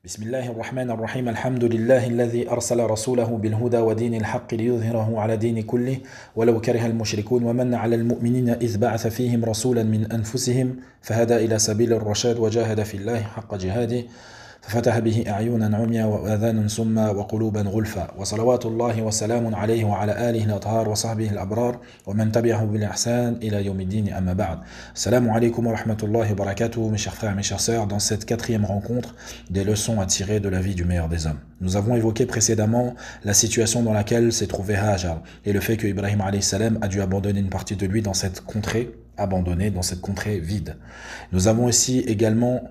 بسم الله الرحمن الرحيم الحمد لله الذي أرسل رسوله بالهدى ودين الحق ليظهره على دين كله ولو كره المشركون ومن على المؤمنين إذ بعث فيهم رسولا من أنفسهم فهدى إلى سبيل الرشاد وجاهد في الله حق جهاده ففتح به أعينا عميا وآذانا صما وقلوبا غلفا وصلوات الله وسلام عليه وعلى آله الأطهار وصحبه الأبرار ومن تبعه بالإحسان إلى يوم الدين أما بعد. Salam alaikum wa rahmatullahi wa barakatuh, mes chers frères et mes chères sœurs, dans cette quatrième rencontre des leçons à tirer de la vie du meilleur des hommes. Nous avons évoqué précédemment la situation dans laquelle s'est trouvé Hajar et le fait que Ibrahim alayhi salam a dû abandonner une partie de lui dans cette contrée abandonnée, dans cette contrée vide. Nous avons aussi également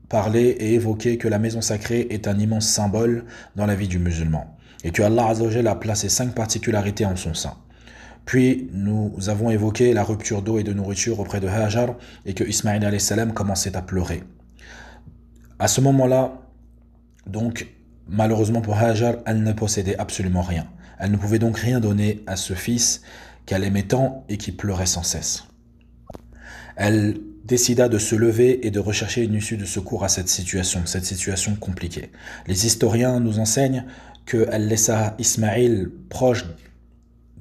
parler et évoquer que la maison sacrée est un immense symbole dans la vie du musulman et que Allah Azza wa Jalla a placé 5 particularités en son sein. Puis nous avons évoqué la rupture d'eau et de nourriture auprès de Hajar et que Ismaïl alayhi salam commençait à pleurer. À ce moment-là, donc malheureusement pour Hajar, elle ne possédait absolument rien. Elle ne pouvait donc rien donner à ce fils qu'elle aimait tant et qui pleurait sans cesse. Elle décida de se lever et de rechercher une issue de secours à cette situation compliquée. Les historiens nous enseignent qu'elle laissa Ismaïl proche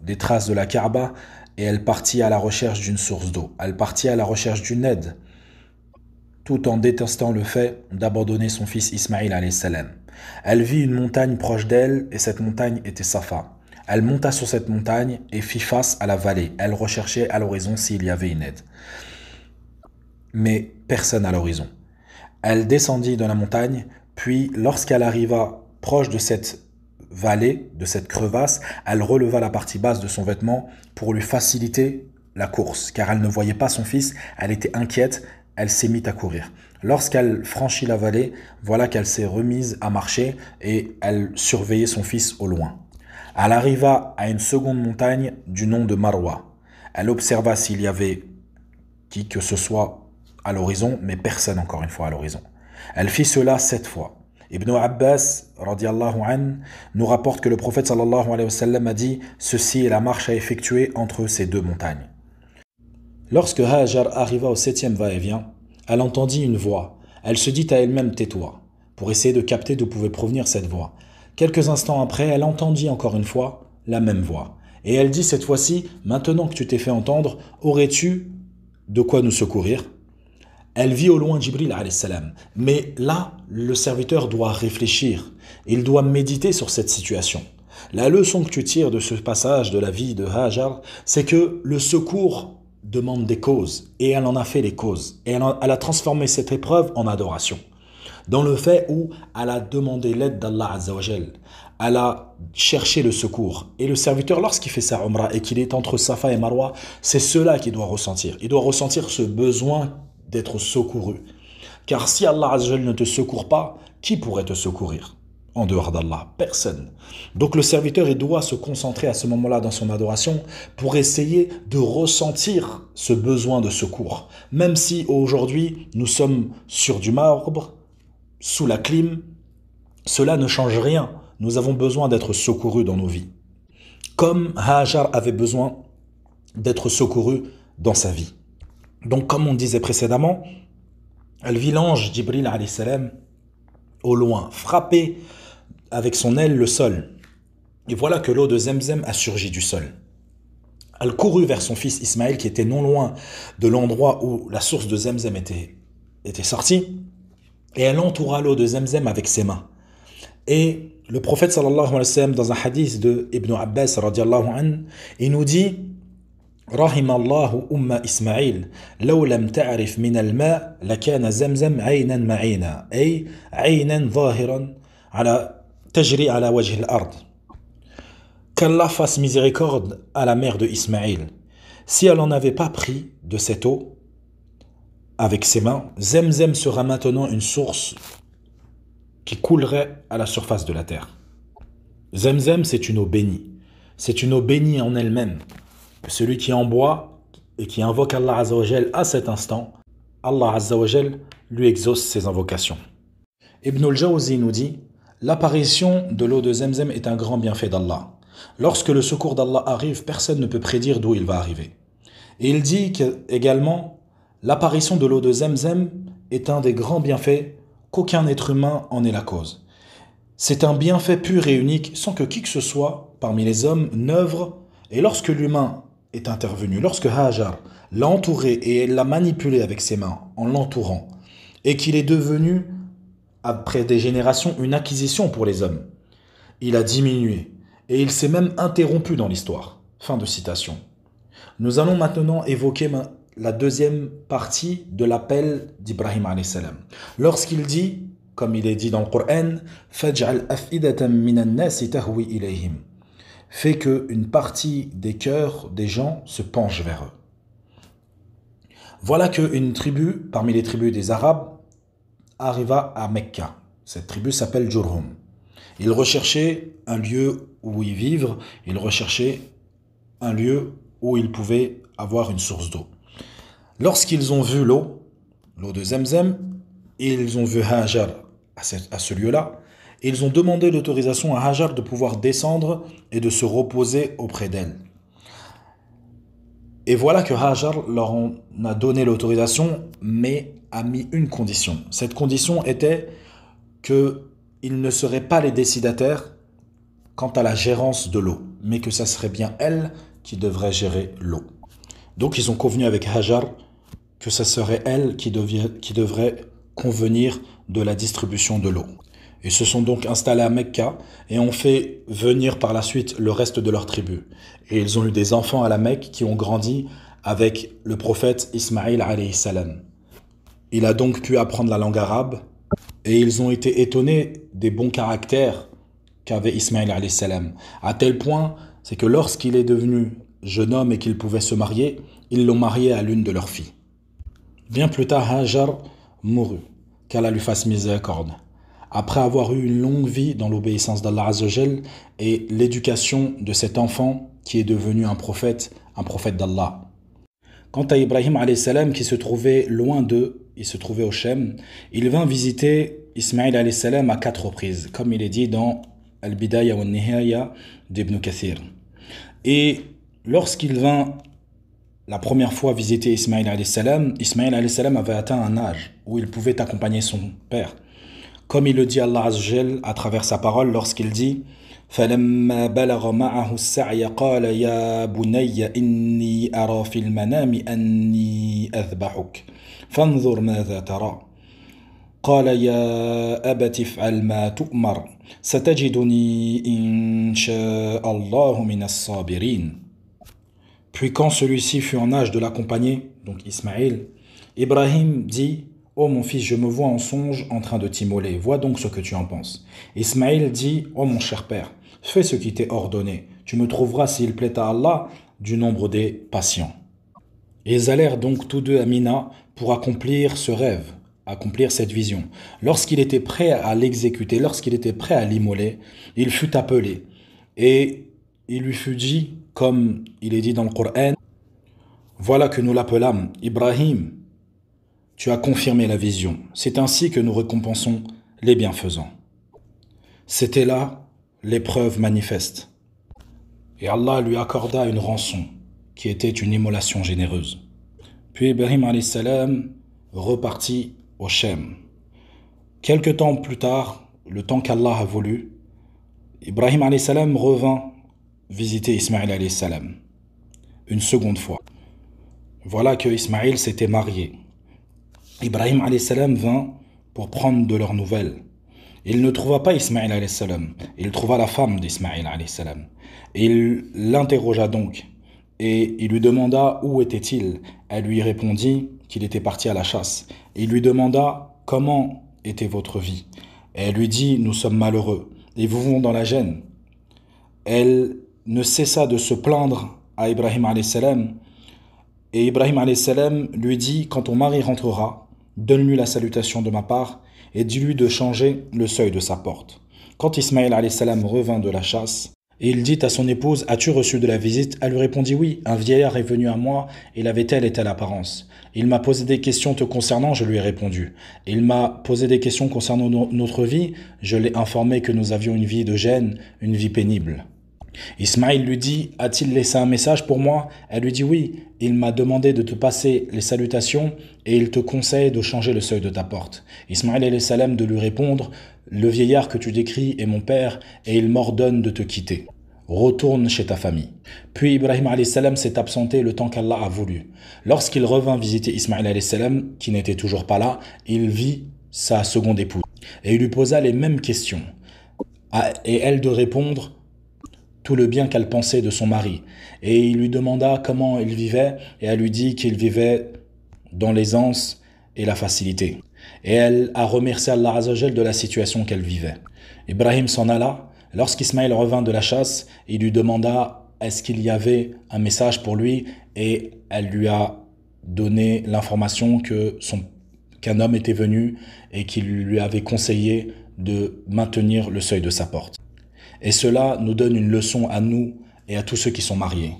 des traces de la Kaaba et elle partit à la recherche d'une source d'eau. Elle partit à la recherche d'une aide, tout en détestant le fait d'abandonner son fils Ismaïl alayhi salam. Elle vit une montagne proche d'elle et cette montagne était Safa. Elle monta sur cette montagne et fit face à la vallée. Elle recherchait à l'horizon s'il y avait une aide. Mais personne à l'horizon. Elle descendit de la montagne, puis lorsqu'elle arriva proche de cette vallée, de cette crevasse, elle releva la partie basse de son vêtement pour lui faciliter la course, car elle ne voyait pas son fils, elle était inquiète, elle s'est mise à courir. Lorsqu'elle franchit la vallée, voilà qu'elle s'est remise à marcher et elle surveillait son fils au loin. Elle arriva à une seconde montagne du nom de Marwa. Elle observa s'il y avait qui que ce soit à l'horizon, mais personne encore une fois à l'horizon. Elle fit cela 7 fois. Ibn Abbas radiallahu anhu nous rapporte que le prophète sallallahu alayhi wa sallam a dit « Ceci est la marche à effectuer entre ces deux montagnes ». Lorsque Hajar arriva au 7e va-et-vient, elle entendit une voix. Elle se dit à elle-même « Tais-toi » pour essayer de capter d'où pouvait provenir cette voix. Quelques instants après, elle entendit encore une fois la même voix. Et elle dit cette fois-ci « Maintenant que tu t'es fait entendre, aurais-tu de quoi nous secourir ?» Elle vit au loin Jibril alayhi salam. Mais là, le serviteur doit réfléchir. Il doit méditer sur cette situation. La leçon que tu tires de ce passage de la vie de Hajar, c'est que le secours demande des causes. Et elle en a fait les causes. Et elle a transformé cette épreuve en adoration. Dans le fait où elle a demandé l'aide d'Allah Azza wa Jal. Elle a cherché le secours. Et le serviteur, lorsqu'il fait sa umrah et qu'il est entre Safa et Marwa, c'est cela qu'il doit ressentir. Il doit ressentir ce besoin d'être secouru. Car si Allah Azza wa Jal ne te secourt pas, qui pourrait te secourir en dehors d'Allah? Personne. Donc le serviteur, il doit se concentrer à ce moment-là dans son adoration pour essayer de ressentir ce besoin de secours. Même si aujourd'hui nous sommes sur du marbre, sous la clim, cela ne change rien. Nous avons besoin d'être secourus dans nos vies. Comme Hajar avait besoin d'être secouru dans sa vie. Donc, comme on disait précédemment, elle vit l'ange Jibril alayhi salam au loin, frapper avec son aile le sol. Et voilà que l'eau de Zemzem a surgi du sol. Elle courut vers son fils Ismaïl qui était non loin de l'endroit où la source de Zemzem était sortie. Et elle entoura l'eau de Zemzem avec ses mains. Et le prophète sallallahu alayhi wa sallam, dans un hadith de Ibn Abbas radiallahu anhu, il nous dit رحم الله إسماعيل لو لم تعرف من الماء لكان زمزم عينا معينا أي عينا ظاهرا على تجري على وجه الأرض. Qu'Allah fasse miséricorde à la mère de Ismaïl. Si elle n'en avait pas pris de cette eau avec ses mains, Zemzem sera maintenant une source qui coulerait à la surface de la terre. Zemzem, c'est une eau bénie. C'est une eau bénie en elle-même. Celui qui en boit et qui invoque Allah Azza wa Jal à cet instant, Allah Azza wa Jal lui exauce ses invocations. Ibn al-Jawzi nous dit « L'apparition de l'eau de Zemzem est un grand bienfait d'Allah. Lorsque le secours d'Allah arrive, personne ne peut prédire d'où il va arriver. » Et il dit également « L'apparition de l'eau de Zemzem est un des grands bienfaits qu'aucun être humain en est la cause. C'est un bienfait pur et unique sans que qui que ce soit parmi les hommes n'œuvre, et lorsque l'humain est intervenu, lorsque Hajar l'a entouré et l'a manipulé avec ses mains en l'entourant, et qu'il est devenu, après des générations, une acquisition pour les hommes, il a diminué, et il s'est même interrompu dans l'histoire. Fin de citation. Nous allons maintenant évoquer la deuxième partie de l'appel d'Ibrahim alayhi salam. Lorsqu'il dit, comme il est dit dans le Coran, Faj'al af'idatan minan nasi tahwi ilayhim, fait qu'une partie des cœurs des gens se penche vers eux. Voilà qu'une tribu, parmi les tribus des Arabes, arriva à Mecca. Cette tribu s'appelle Jurhum. Ils recherchaient un lieu où y vivre, ils recherchaient un lieu où ils pouvaient avoir une source d'eau. Lorsqu'ils ont vu l'eau de Zemzem, et ils ont vu Hajar à ce lieu-là, ils ont demandé l'autorisation à Hajar de pouvoir descendre et de se reposer auprès d'elle. Et voilà que Hajar leur en a donné l'autorisation, mais a mis une condition. Cette condition était qu'ils ne seraient pas les décidataires quant à la gérance de l'eau, mais que ça serait bien elle qui devrait gérer l'eau. Donc ils ont convenu avec Hajar que ça serait elle qui devrait convenir de la distribution de l'eau. Ils se sont donc installés à Mecca et ont fait venir par la suite le reste de leur tribu. Et ils ont eu des enfants à la Mecque qui ont grandi avec le prophète Ismaïl alayhi salam. Il a donc pu apprendre la langue arabe et ils ont été étonnés des bons caractères qu'avait Ismaïl alayhi salam. À tel point, c'est que lorsqu'il est devenu jeune homme et qu'il pouvait se marier, ils l'ont marié à l'une de leurs filles. Bien plus tard, Hajar mourut, qu'Allah lui fasse miséricorde. Après avoir eu une longue vie dans l'obéissance d'Allah Azzawajal et l'éducation de cet enfant qui est devenu un prophète d'Allah. Quant à Ibrahim alayhi salam qui se trouvait loin d'eux, il se trouvait au Shem, il vint visiter Ismaïl alayhi salam à 4 reprises, comme il est dit dans Al-Bidaya wa Nihaya d'Ibn Kathir. Et lorsqu'il vint la première fois visiter Ismaïl alayhi salam avait atteint un âge où il pouvait accompagner son père. Comme il le dit Allah Azzawajal à travers sa parole lorsqu'il dit فَلَمَّا بَلَغَ مَعَهُ السَّعْيَ قَالَ يَا بُنَيَّ إِنِّي أَرَى فِي الْمَنَامِ أَنِّي أَذْبَحُكَ فَانظُرْ مَاذَا تَرَى قال يا أبت افعل ما تؤمر ستجدني إن شاء الله من الصابرين. Puis quand celui-ci fut en âge de l'accompagner, donc Ismaïl, Ibrahim dit « Oh mon fils, je me vois en songe en train de t'immoler, vois donc ce que tu en penses. » Ismaïl dit « Oh mon cher père, fais ce qui t'est ordonné, tu me trouveras s'il plaît à Allah du nombre des patients. » Et ils allèrent donc tous deux à Mina pour accomplir ce rêve, accomplir cette vision. Lorsqu'il était prêt à l'exécuter, lorsqu'il était prêt à l'immoler, il fut appelé et il lui fut dit, comme il est dit dans le Coran, « Voilà que nous l'appelâmes Ibrahim, tu as confirmé la vision. C'est ainsi que nous récompensons les bienfaisants. » C'était là l'épreuve manifeste. Et Allah lui accorda une rançon, qui était une immolation généreuse. Puis Ibrahim alayhi salam repartit au Shem. Quelque temps plus tard, le temps qu'Allah a voulu, Ibrahim alayhi salam revint visiter Ismaïl alayhi salam une seconde fois. Voilà que Ismaïl s'était marié. Ibrahim alayhi salam vint pour prendre de leurs nouvelles. Il ne trouva pas Ismaïl alayhi salam, il trouva la femme d'Ismaïl alayhi salam. Et il l'interrogea donc et il lui demanda où était-il. Elle lui répondit qu'il était parti à la chasse. Il lui demanda comment était votre vie. Et elle lui dit nous sommes malheureux et vivons dans la gêne. Elle ne cessa de se plaindre à Ibrahim alayhi salam et Ibrahim alayhi salam lui dit quand ton mari rentrera, donne-lui la salutation de ma part et dis-lui de changer le seuil de sa porte. Quand Ismaïl alayhi salam revint de la chasse, il dit à son épouse, as-tu reçu de la visite? Elle lui répondit, oui, un vieillard est venu à moi, il avait telle et telle apparence. Il m'a posé des questions te concernant, je lui ai répondu. Il m'a posé des questions concernant notre vie, je l'ai informé que nous avions une vie de gêne, une vie pénible. Ismaïl lui dit, a-t-il laissé un message pour moi? Elle lui dit oui, il m'a demandé de te passer les salutations et il te conseille de changer le seuil de ta porte. Ismaïl alayhi salam de lui répondre, le vieillard que tu décris est mon père et il m'ordonne de te quitter. Retourne chez ta famille. Puis Ibrahim alayhi salam s'est absenté le temps qu'Allah a voulu. Lorsqu'il revint visiter Ismaïl alayhi salam, qui n'était toujours pas là, il vit sa seconde épouse et il lui posa les mêmes questions. Et elle de répondre tout le bien qu'elle pensait de son mari. Et il lui demanda comment il vivait, et elle lui dit qu'il vivait dans l'aisance et la facilité. Et elle a remercié Allah Azzawajal de la situation qu'elle vivait. Ibrahim s'en alla. Lorsqu'Ismaël revint de la chasse, il lui demanda est-ce qu'il y avait un message pour lui, et elle lui a donné l'information qu'un homme était venu et qu'il lui avait conseillé de maintenir le seuil de sa porte. Et cela nous donne une leçon à nous et à tous ceux qui sont mariés.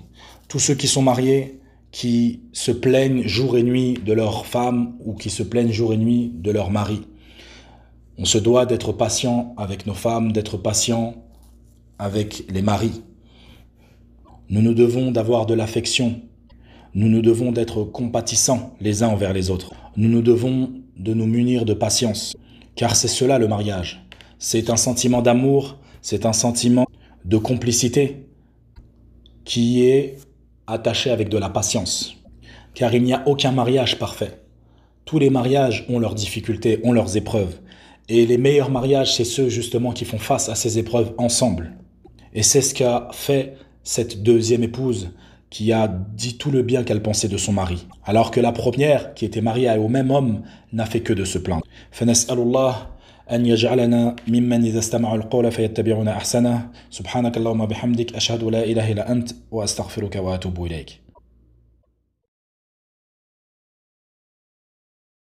Tous ceux qui sont mariés, qui se plaignent jour et nuit de leur femme ou qui se plaignent jour et nuit de leur mari. On se doit d'être patient avec nos femmes, d'être patient avec les maris. Nous nous devons d'avoir de l'affection. Nous nous devons d'être compatissants les uns envers les autres. Nous nous devons de nous munir de patience. Car c'est cela le mariage. C'est un sentiment d'amour, c'est un sentiment de complicité qui est attaché avec de la patience. Car il n'y a aucun mariage parfait. Tous les mariages ont leurs difficultés, ont leurs épreuves. Et les meilleurs mariages, c'est ceux justement qui font face à ces épreuves ensemble. Et c'est ce qu'a fait cette deuxième épouse qui a dit tout le bien qu'elle pensait de son mari. Alors que la première, qui était mariée au même homme, n'a fait que de se plaindre. فنسأل الله أن يجعلنا ممن إذا استمعوا القول فيتبعون أحسنه سبحانك اللهم بحمدك أشهد لا إله إلا أنت وأستغفرك وأتوب إليك